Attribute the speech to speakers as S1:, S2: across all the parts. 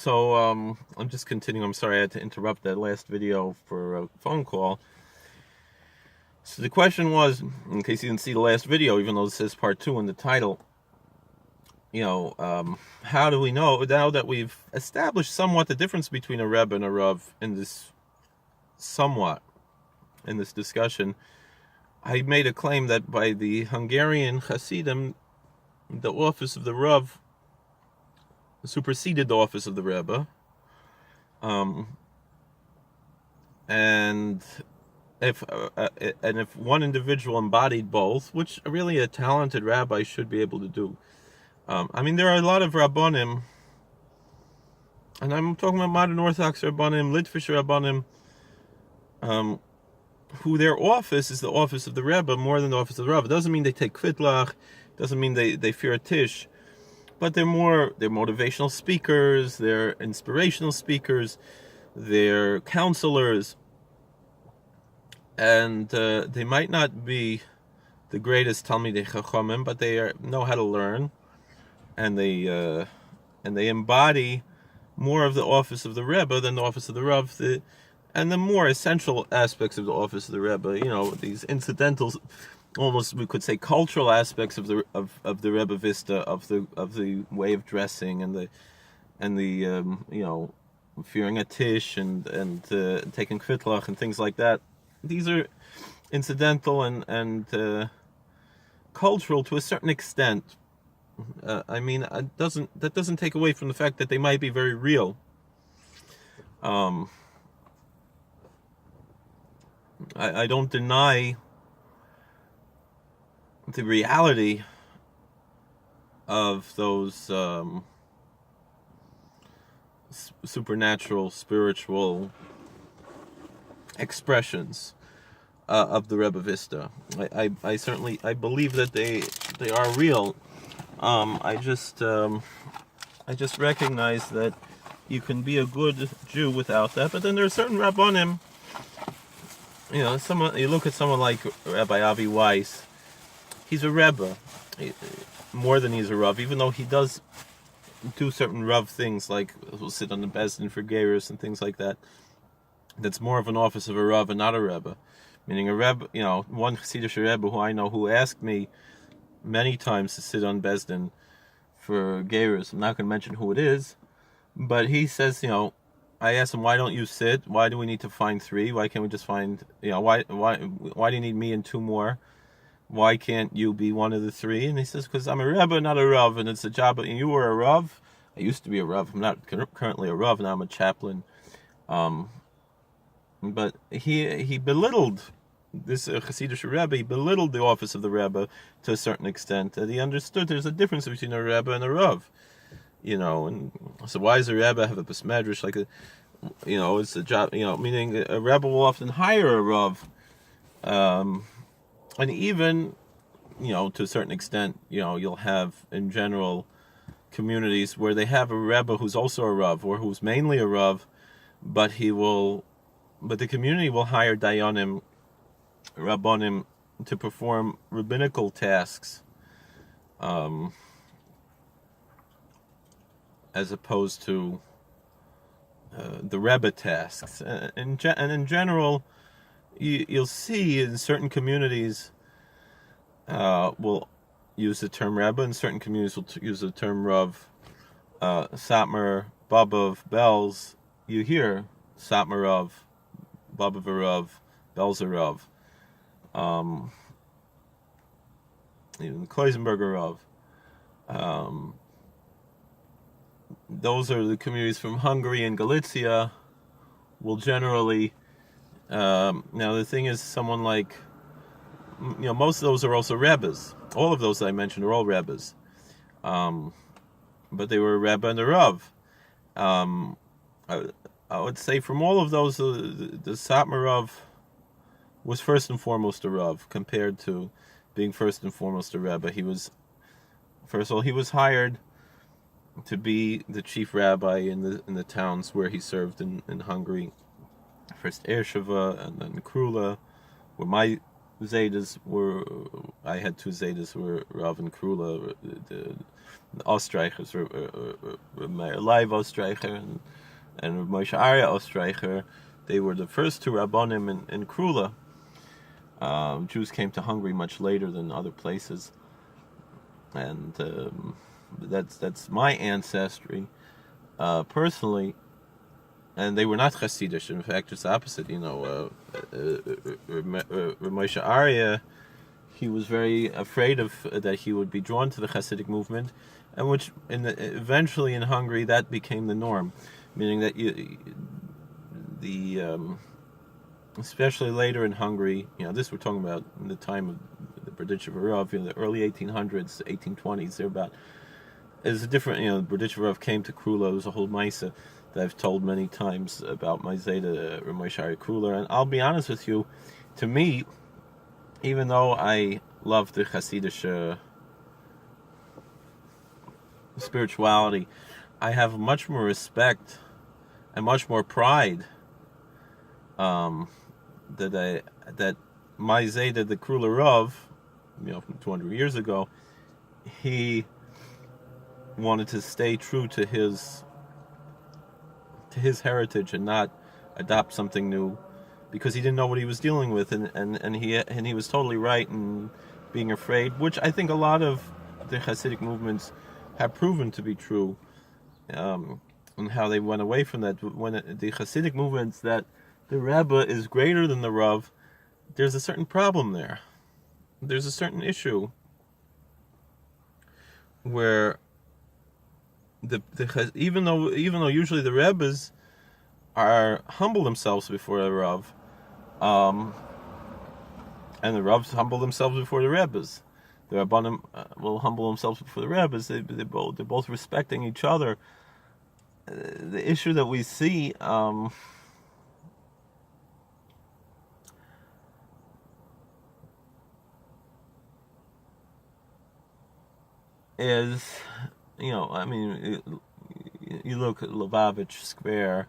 S1: I'm just continuing. I'm sorry I had to interrupt that last video for a phone call. So the question was, in case you didn't see the last video, even though this says part 2 in the title, how do we know, now that we've established somewhat the difference between a Rebbe and a Rav in this discussion, I made a claim that by the Hungarian Hasidim, the office of the Rav superseded the office of the Rebbe. And if one individual embodied both, which really a talented rabbi should be able to do. There are a lot of rabbanim, and I'm talking about modern Orthodox rabbanim, Litvish rabbanim, who their office is the office of the Rebbe more than the office of the Rav. It doesn't mean they take kvitlach, doesn't mean they fear a tish, but they're motivational speakers, they're inspirational speakers, they're counselors, and they might not be the greatest Talmidei Chachamim, but they know how to learn, and they embody more of the office of the Rebbe than the office of the Rav, and the more essential aspects of the office of the Rebbe. These incidentals, almost we could say cultural aspects of the Rebbe Vista, of the way of dressing and the fearing a tish and taking kvitlach and things like that. These are incidental and cultural to a certain extent. That doesn't take away from the fact that they might be very real. I don't deny the reality of those supernatural, spiritual expressions of the Rebbe Vista. I certainly believe that they are real. I just recognize that you can be a good Jew without that. But then there are certain rabbanim. You look at someone like Rabbi Avi Weiss. He's a Rebbe, more than he's a Rav, even though he does do certain Rav things, like he'll sit on the Bezdin for Geirus and things like that. That's more of an office of a Rav and not a Rebbe. Meaning a Rebbe, one Chassidish Rebbe who I know, who asked me many times to sit on Bezdin for Geirus. I'm not going to mention who it is, but he says, I asked him, why don't you sit? Why do we need to find 3? Why can't we just find, why do you need me and 2 more? Why can't you be one of the 3? And he says, because I'm a Rebbe, not a Rav, and it's a job. And you were a Rav. I used to be a Rav. I'm not currently a Rav. Now I'm a chaplain. But he belittled this Hasidic Rebbe. He belittled the office of the Rebbe to a certain extent, that he understood there's a difference between a Rebbe and a Rav. And so why does a Rebbe have a besmedrash like it's a job, meaning a Rebbe will often hire a Rav, and even, to a certain extent, you'll have in general communities where they have a Rebbe who's also a Rav, or who's mainly a Rav, but the community will hire Dayanim, Rabbanim, to perform rabbinical tasks, as opposed to the Rebbe tasks. And in general, you'll see in certain communities will use the term Rebbe, and certain communities will use the term Rav. Satmar, Babov, Bells, you hear Satmar Rav, Babov Rav, Bells Rav, even Kloisenberger Rav. Those are the communities from Hungary and Galicia will generally, now the thing is, someone like, most of those are also Rebbes. All of those I mentioned are all Rebbes. But they were a Rebbe and a Rav. I would say from all of those, the Satmar Rav was first and foremost a Rav, compared to being first and foremost a Rebbe. He was hired to be the chief rabbi in the towns where he served in Hungary. First Ershava and then Krula, where my Zaydas were, I had two Zaydas were Rav and Krula, the Ostreichers, Meir Live Ostreicher and Moshe Arya Ostreicher. They were the first two Rabbonim in Krula. Jews came to Hungary much later than other places, and that's my ancestry personally. And they were not Hasidish. In fact, it's the opposite. Moshe Arya, he was very afraid of that he would be drawn to the Hasidic movement, and which eventually in Hungary that became the norm, meaning that especially later in Hungary, this we're talking about in the time of the Berditchev Rav, the early 1800s, 1820s, they're about. It's a different, Berditchev Rav came to Krula. It was a whole Maisa that I've told many times about my Zayda Moshe Arya Krula, and I'll be honest with you, to me, even though I love the Hasidic spirituality, I have much more respect and much more pride that my Zayda, the Krula Rav, from 200 years ago, he wanted to stay true to his heritage and not adopt something new, because he didn't know what he was dealing with, and he was totally right in being afraid, which I think a lot of the Hasidic movements have proven to be true, and how they went away from that. When the Hasidic movements that the Rebbe is greater than the Rav, there's a certain problem there. There's a certain issue where even though usually the Rebbes are humble themselves before the Rav, and the Ravs humble themselves before the Rebbes. The Rabbanim will humble themselves before the Rebbes. They're both respecting each other. The issue that we see is, you look at Lubavitch Square.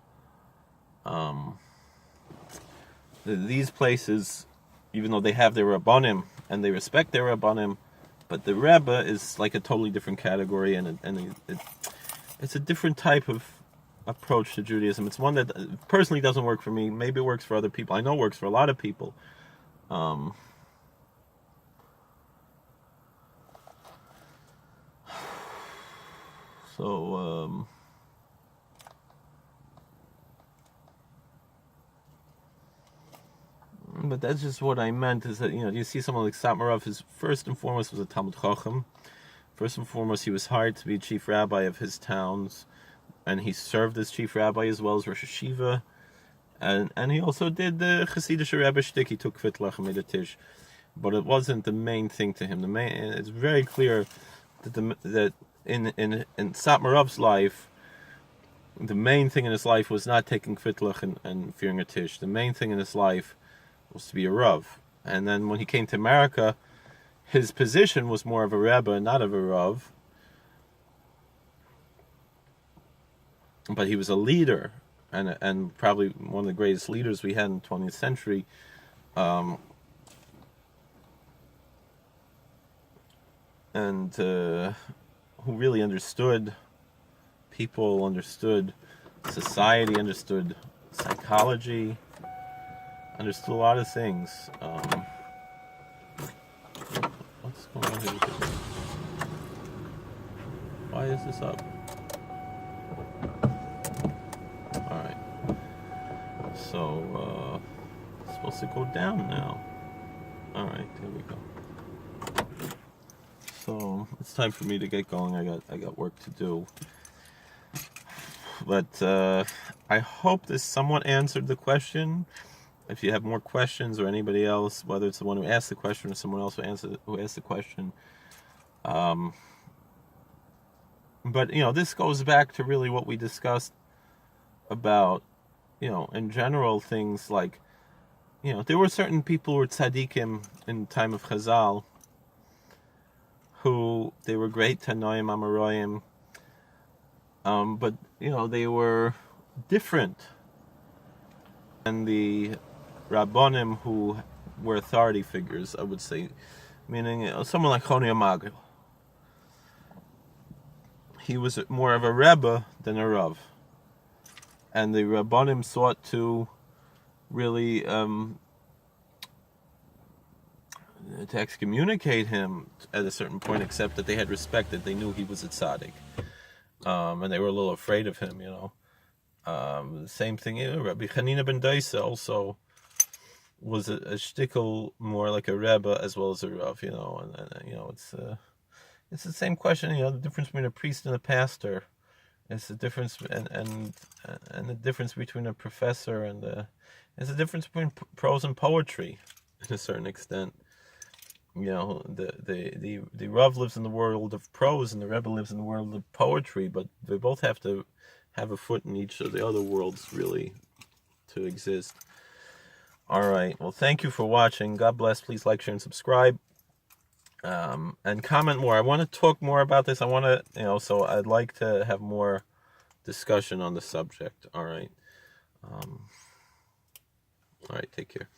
S1: These places, even though they have their Rabbanim and they respect their Rabbanim, but the Rebbe is like a totally different category, and it's a different type of approach to Judaism. It's one that personally doesn't work for me. Maybe it works for other people. I know it works for a lot of people. But that's just what I meant, is that, you see someone like Satmarav, his first and foremost was a Talmud Chacham. First and foremost, he was hired to be chief rabbi of his towns, and he served as chief rabbi as well as Rosh Hashiva, and he also did the Chassidish Rebbe shtick. He took Kvitlach and made a tish, but it wasn't the main thing to him. It's very clear that in Satmarav's life, the main thing in his life was not taking Kvitlach and fearing a tish. The main thing in his life was to be a Rav. And then when he came to America, his position was more of a Rebbe, not of a Rav. But he was a leader, and probably one of the greatest leaders we had in the 20th century. Who really understood people, understood society, understood psychology, understood a lot of things. What's going on here? Why is this up? Alright. So, it's supposed to go down now. Alright, there we go. So, it's time for me to get going. I got work to do. But I hope this somewhat answered the question. If you have more questions, or anybody else, whether it's the one who asked the question or someone else who asked the question, but this goes back to really what we discussed about, in general, things like, there were certain people who were tzaddikim in the time of Chazal, who they were great Tanoim Amoraim, but they were different. And the Rabbonim who were authority figures, I would say, meaning someone like Choni Amagel. He was more of a Rebbe than a Rav, and the Rabbanim sought to really to excommunicate him at a certain point, except that they had respect, that they knew he was a tzaddik, and they were a little afraid of him, The same thing, Rabbi Chanina ben Daisa also was a shtickle more like a Rebbe as well as a Rav, it's the same question, the difference between a priest and a pastor. It's the difference, and the difference between a professor and it's the difference between prose and poetry, to a certain extent. The Rav lives in the world of prose, and the Rebbe lives in the world of poetry, but they both have to have a foot in each of the other worlds, really, to exist. All right. Well, thank you for watching. God bless. Please like, share, and subscribe. And comment more. I want to talk more about this. I want to, so I'd like to have more discussion on the subject. All right. All right. Take care.